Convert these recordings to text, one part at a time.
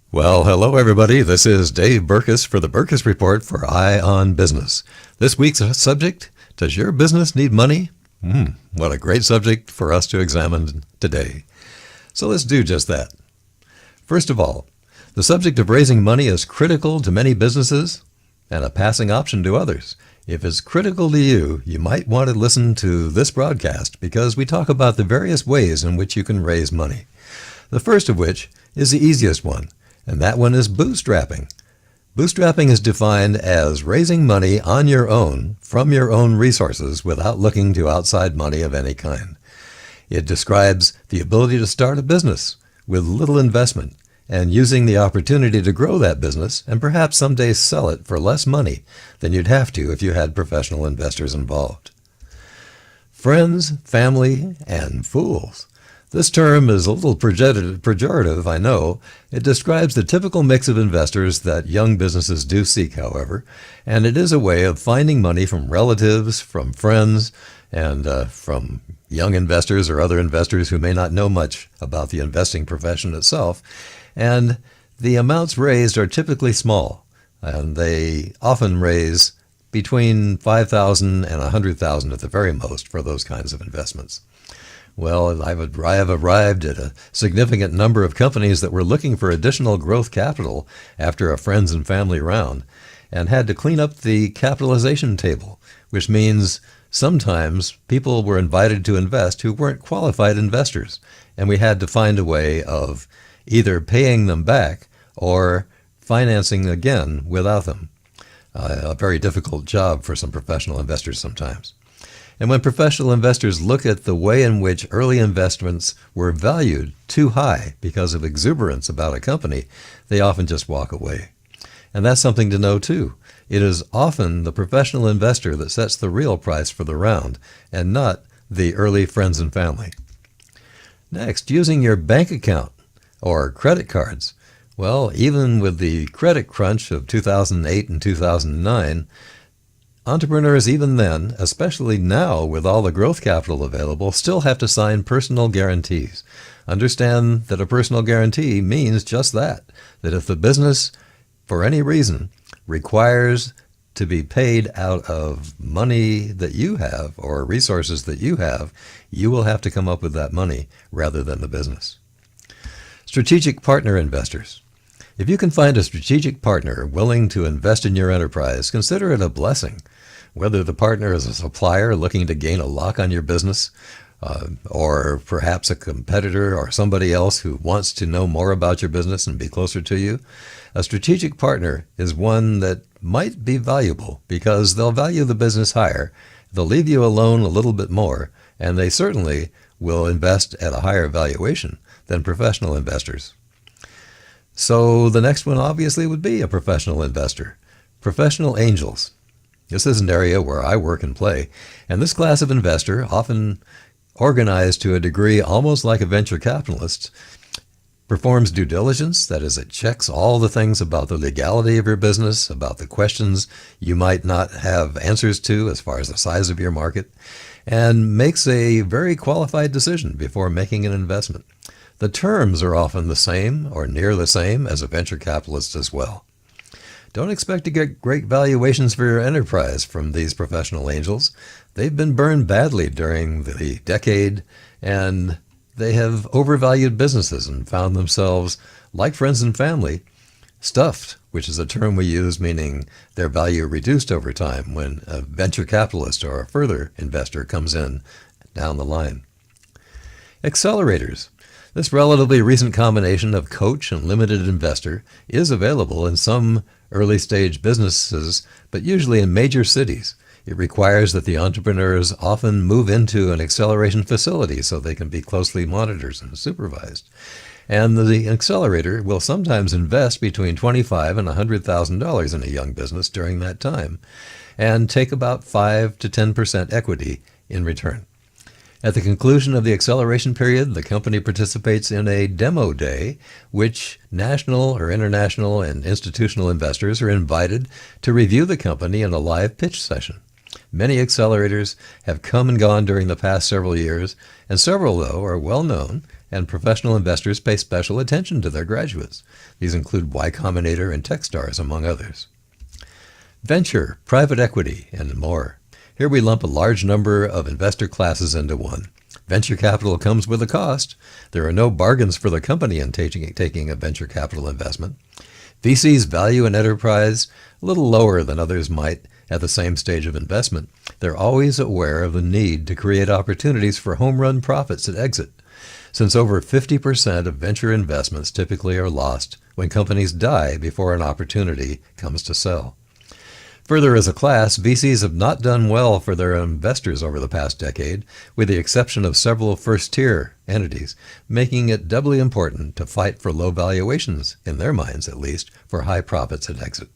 Well, hello everybody. This is Dave Berkus for the Berkus Report for Eye on Business. This week's subject, does your business need money? What a great subject for us to examine today. So let's do just that. First of all, the subject of raising money is critical to many businesses and a passing option to others. If it's critical to you, you might want to listen to this broadcast because we talk about the various ways in which you can raise money. The first of which is the easiest one, and that one is bootstrapping. Bootstrapping is defined as raising money on your own from your own resources without looking to outside money of any kind. It describes the ability to start a business with little investment and using the opportunity to grow that business and perhaps someday sell it for less money than you'd have to if you had professional investors involved. Friends, family, and fools. This term is a little pejorative, I know. It describes the typical mix of investors that young businesses do seek, however, and it is a way of finding money from relatives, from friends, and from young investors or other investors who may not know much about the investing profession itself. And the amounts raised are typically small, and they often raise between $5,000 and $100,000 at the very most for those kinds of investments. Well, I have arrived at a significant number of companies that were looking for additional growth capital after a friends and family round and had to clean up the capitalization table, which means sometimes people were invited to invest who weren't qualified investors, and we had to find a way of either paying them back or financing again without them. A very difficult job for some professional investors sometimes. And when professional investors look at the way in which early investments were valued too high because of exuberance about a company, they often just walk away. And that's something to know too. It is often the professional investor that sets the real price for the round and not the early friends and family. Next, using your bank account or credit cards. Well, even with the credit crunch of 2008 and 2009, entrepreneurs even then, especially now with all the growth capital available, still have to sign personal guarantees. Understand that a personal guarantee means just that if the business, for any reason, requires to be paid out of money that you have or resources that you have, you will have to come up with that money rather than the business. Strategic partner investors. If you can find a strategic partner willing to invest in your enterprise, consider it a blessing. Whether the partner is a supplier looking to gain a lock on your business, or perhaps a competitor or somebody else who wants to know more about your business and be closer to you, a strategic partner is one that might be valuable because they'll value the business higher, they'll leave you alone a little bit more, and they certainly will invest at a higher valuation than professional investors. So the next one obviously would be a professional investor. Professional angels. This is an area where I work and play, and this class of investor, often organized to a degree almost like a venture capitalist, performs due diligence. That is, it checks all the things about the legality of your business, about the questions you might not have answers to as far as the size of your market, and makes a very qualified decision before making an investment. The terms are often the same or near the same as a venture capitalist as well. Don't expect to get great valuations for your enterprise from these professional angels. They've been burned badly during the decade, and they have overvalued businesses and found themselves, like friends and family, stuffed, which is a term we use meaning their value reduced over time when a venture capitalist or a further investor comes in down the line. Accelerators. This relatively recent combination of coach and limited investor is available in some early-stage businesses, but usually in major cities. It requires that the entrepreneurs often move into an acceleration facility so they can be closely monitored and supervised. And the accelerator will sometimes invest between $25,000 and $100,000 in a young business during that time and take about 5 to 10% equity in return. At the conclusion of the acceleration period, the company participates in a demo day, which national or international and institutional investors are invited to review the company in a live pitch session. Many accelerators have come and gone during the past several years, and several, though, are well known, and professional investors pay special attention to their graduates. These include Y Combinator and Techstars, among others. Venture, private equity, and more. Here we lump a large number of investor classes into one. Venture capital comes with a cost. There are no bargains for the company in taking a venture capital investment. VCs value an enterprise a little lower than others might at the same stage of investment. They're always aware of the need to create opportunities for home run profits at exit, since over 50% of venture investments typically are lost when companies die before an opportunity comes to sell. Further, as a class, VCs have not done well for their investors over the past decade, with the exception of several first-tier entities, making it doubly important to fight for low valuations, in their minds at least, for high profits at exit.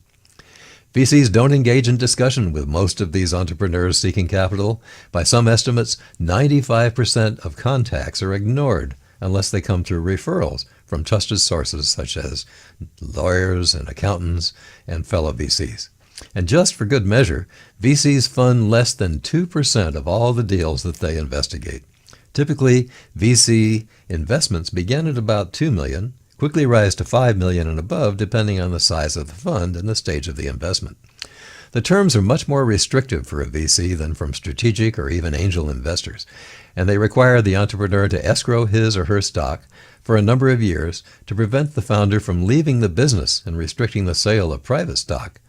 VCs don't engage in discussion with most of these entrepreneurs seeking capital. By some estimates, 95% of contacts are ignored unless they come through referrals from trusted sources such as lawyers and accountants and fellow VCs. And just for good measure, VCs fund less than 2% of all the deals that they investigate. Typically, VC investments begin at about $2 million, quickly rise to $5 million and above depending on the size of the fund and the stage of the investment. The terms are much more restrictive for a VC than from strategic or even angel investors, and they require the entrepreneur to escrow his or her stock for a number of years to prevent the founder from leaving the business and restricting the sale of private stock.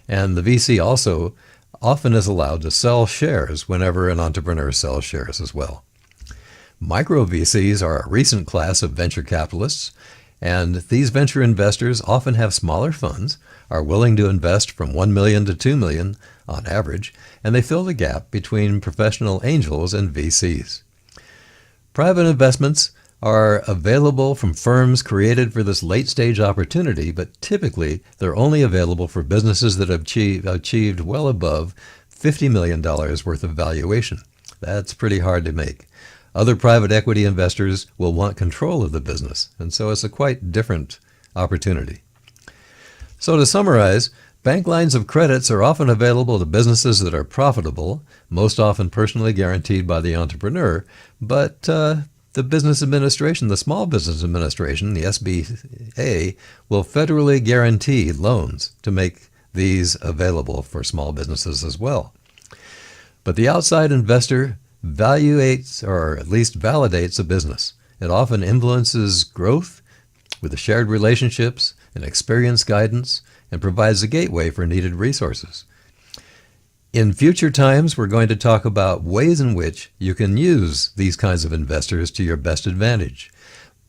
And the VC also often is allowed to sell shares whenever an entrepreneur sells shares as well. Micro VCs are a recent class of venture capitalists, and these venture investors often have smaller funds, are willing to invest from $1 million to $2 million on average, and they fill the gap between professional angels and VCs. Private investments are available from firms created for this late-stage opportunity, but typically they're only available for businesses that have achieved well above $50 million worth of valuation. That's pretty hard to make. Other private equity investors will want control of the business, and so it's a quite different opportunity. So to summarize, bank lines of credits are often available to businesses that are profitable, most often personally guaranteed by the entrepreneur, but the business administration, the Small Business Administration, the SBA, will federally guarantee loans to make these available for small businesses as well. But the outside investor evaluates, or at least validates, a business. It often influences growth with the shared relationships and experience guidance and provides a gateway for needed resources. In future times, we're going to talk about ways in which you can use these kinds of investors to your best advantage.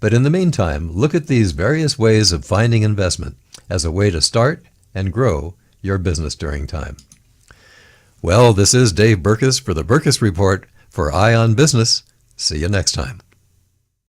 But in the meantime, look at these various ways of finding investment as a way to start and grow your business during time. Well, this is Dave Berkus for the Berkus Report for Eye on Business. See you next time.